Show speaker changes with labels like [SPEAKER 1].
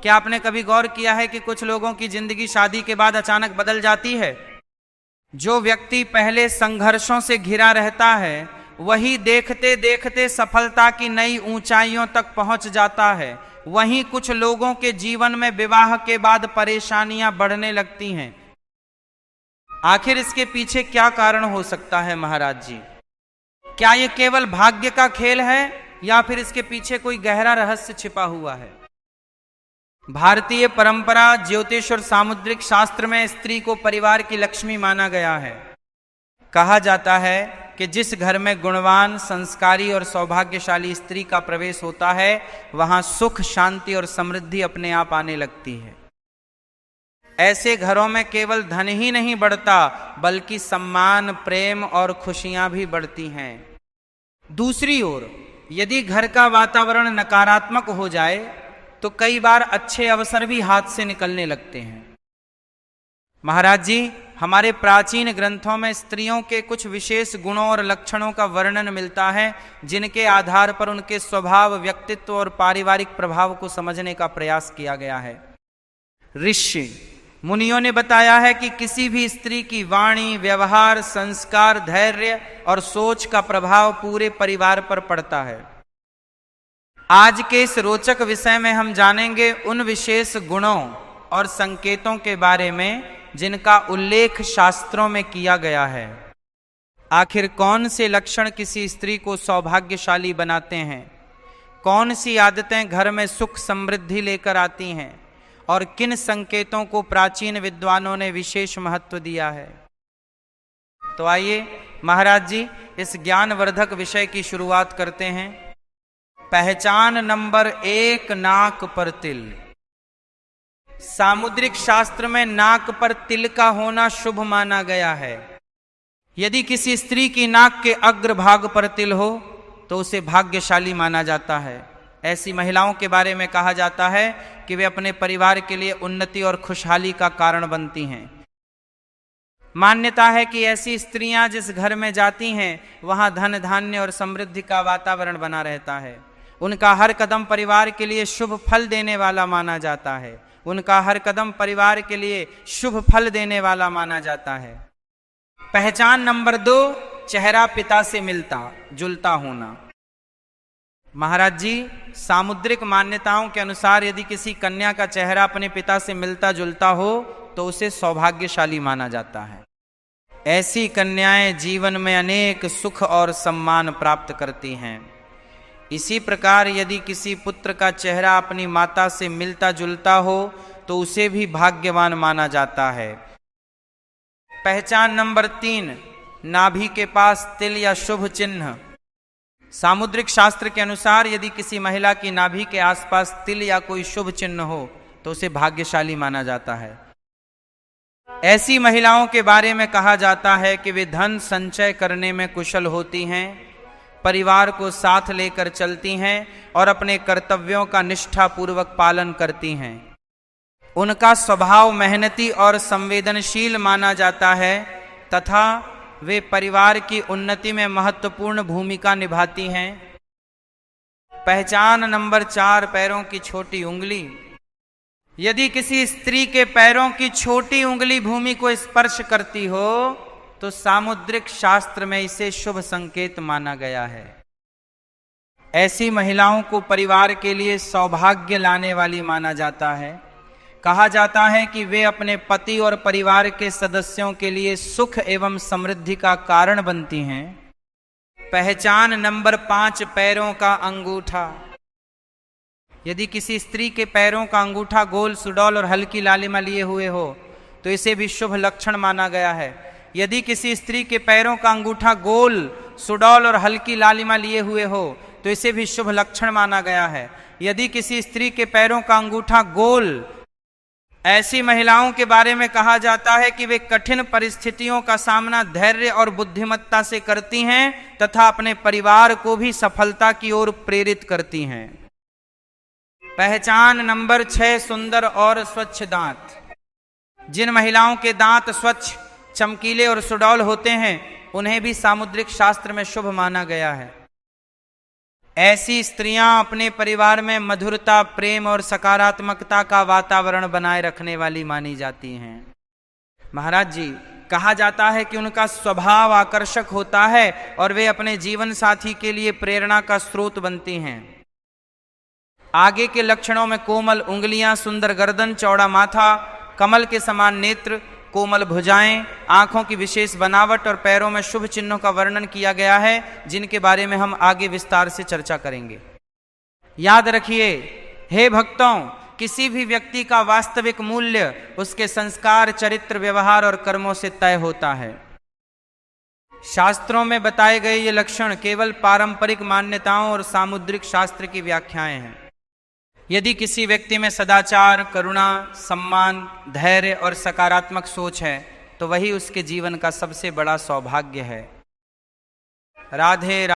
[SPEAKER 1] क्या आपने कभी गौर किया है कि कुछ लोगों की जिंदगी शादी के बाद अचानक बदल जाती है? जो व्यक्ति पहले संघर्षों से घिरा रहता है वही देखते देखते सफलता की नई ऊंचाइयों तक पहुंच जाता है। वहीं कुछ लोगों के जीवन में विवाह के बाद परेशानियां बढ़ने लगती हैं। आखिर इसके पीछे क्या कारण हो सकता है महाराज जी? क्या ये केवल भाग्य का खेल है या फिर इसके पीछे कोई गहरा रहस्य छिपा हुआ है? भारतीय परंपरा, ज्योतिष और सामुद्रिक शास्त्र में स्त्री को परिवार की लक्ष्मी माना गया है। कहा जाता है कि जिस घर में गुणवान, संस्कारी और सौभाग्यशाली स्त्री का प्रवेश होता है वहां सुख, शांति और समृद्धि अपने आप आने लगती है। ऐसे घरों में केवल धन ही नहीं बढ़ता बल्कि सम्मान, प्रेम और खुशियां भी बढ़ती हैं। दूसरी ओर यदि घर का वातावरण नकारात्मक हो जाए तो कई बार अच्छे अवसर भी हाथ से निकलने लगते हैं। महाराज जी, हमारे प्राचीन ग्रंथों में स्त्रियों के कुछ विशेष गुणों और लक्षणों का वर्णन मिलता है जिनके आधार पर उनके स्वभाव, व्यक्तित्व और पारिवारिक प्रभाव को समझने का प्रयास किया गया है। ऋषि मुनियों ने बताया है कि किसी भी स्त्री की वाणी, व्यवहार, संस्कार, धैर्य और सोच का प्रभाव पूरे परिवार पर पड़ता है। आज के इस रोचक विषय में हम जानेंगे उन विशेष गुणों और संकेतों के बारे में जिनका उल्लेख शास्त्रों में किया गया है। आखिर कौन से लक्षण किसी स्त्री को सौभाग्यशाली बनाते हैं? कौन सी आदतें घर में सुख समृद्धि लेकर आती हैं? और किन संकेतों को प्राचीन विद्वानों ने विशेष महत्व दिया है? तो आइए महाराज जी इस ज्ञानवर्धक विषय की शुरुआत करते हैं। पहचान नंबर 1, नाक पर तिल। सामुद्रिक शास्त्र में नाक पर तिल का होना शुभ माना गया है। यदि किसी स्त्री की नाक के अग्रभाग पर तिल हो तो उसे भाग्यशाली माना जाता है। ऐसी महिलाओं के बारे में कहा जाता है कि वे अपने परिवार के लिए उन्नति और खुशहाली का कारण बनती हैं। मान्यता है कि ऐसी स्त्रियां जिस घर में जाती हैं वहां धन, धान्य और समृद्धि का वातावरण बना रहता है। उनका हर कदम परिवार के लिए शुभ फल देने वाला माना जाता है। उनका हर कदम परिवार के लिए शुभ फल देने वाला माना जाता है। पहचान नंबर 2, चेहरा पिता से मिलता जुलता होना। महाराज जी, सामुद्रिक मान्यताओं के अनुसार यदि किसी कन्या का चेहरा अपने पिता से मिलता जुलता हो तो उसे सौभाग्यशाली माना जाता है। ऐसी कन्याएं जीवन में अनेक सुख और सम्मान प्राप्त करती हैं। इसी प्रकार यदि किसी पुत्र का चेहरा अपनी माता से मिलता जुलता हो तो उसे भी भाग्यवान माना जाता है। पहचान नंबर 3, नाभि के पास तिल या शुभ चिन्ह। सामुद्रिक शास्त्र के अनुसार यदि किसी महिला की नाभि के आसपास तिल या कोई शुभ चिन्ह हो तो उसे भाग्यशाली माना जाता है। ऐसी महिलाओं के बारे में कहा जाता है कि वे धन संचय करने में कुशल होती हैं, परिवार को साथ लेकर चलती हैं और अपने कर्तव्यों का निष्ठापूर्वक पालन करती हैं। उनका स्वभाव मेहनती और संवेदनशील माना जाता है तथा वे परिवार की उन्नति में महत्वपूर्ण भूमिका निभाती हैं। पहचान नंबर 4, पैरों की छोटी उंगली। यदि किसी स्त्री के पैरों की छोटी उंगली भूमि को स्पर्श करती हो तो सामुद्रिक शास्त्र में इसे शुभ संकेत माना गया है। ऐसी महिलाओं को परिवार के लिए सौभाग्य लाने वाली माना जाता है। कहा जाता है कि वे अपने पति और परिवार के सदस्यों के लिए सुख एवं समृद्धि का कारण बनती हैं। पहचान नंबर 5, पैरों का अंगूठा। यदि किसी स्त्री के पैरों का अंगूठा गोल, सुडौल और हल्की लालिमा लिए हुए हो तो इसे भी शुभ लक्षण माना गया है। यदि किसी स्त्री के पैरों का अंगूठा गोल, सुडौल और हल्की लालिमा लिए हुए हो तो इसे भी शुभ लक्षण माना गया है। यदि किसी स्त्री के पैरों का अंगूठा गोल, ऐसी महिलाओं के बारे में कहा जाता है कि वे कठिन परिस्थितियों का सामना धैर्य और बुद्धिमत्ता से करती हैं तथा अपने परिवार को भी सफलता की ओर प्रेरित करती हैं। पहचान नंबर 6, सुंदर और स्वच्छ दांत। जिन महिलाओं के दांत स्वच्छ, चमकीले और सुडौल होते हैं उन्हें भी सामुद्रिक शास्त्र में शुभ माना गया है। ऐसी स्त्रियां अपने परिवार में मधुरता, प्रेम और सकारात्मकता का वातावरण बनाए रखने वाली मानी जाती हैं। महाराज जी, कहा जाता है कि उनका स्वभाव आकर्षक होता है और वे अपने जीवन साथी के लिए प्रेरणा का स्रोत बनती हैं। आगे के लक्षणों में कोमल उंगलियां, सुंदर गर्दन, चौड़ा माथा, कमल के समान नेत्र, कोमल भुजाएं, आंखों की विशेष बनावट और पैरों में शुभ चिन्हों का वर्णन किया गया है, जिनके बारे में हम आगे विस्तार से चर्चा करेंगे। याद रखिए, हे भक्तों, किसी भी व्यक्ति का वास्तविक मूल्य उसके संस्कार, चरित्र, व्यवहार और कर्मों से तय होता है। शास्त्रों में बताए गए ये लक्षण केवल पारंपरिक मान्यताओं और सामुद्रिक शास्त्र की व्याख्याएं हैं। यदि किसी व्यक्ति में सदाचार, करुणा, सम्मान, धैर्य और सकारात्मक सोच है तो वही उसके जीवन का सबसे बड़ा सौभाग्य है। राधे।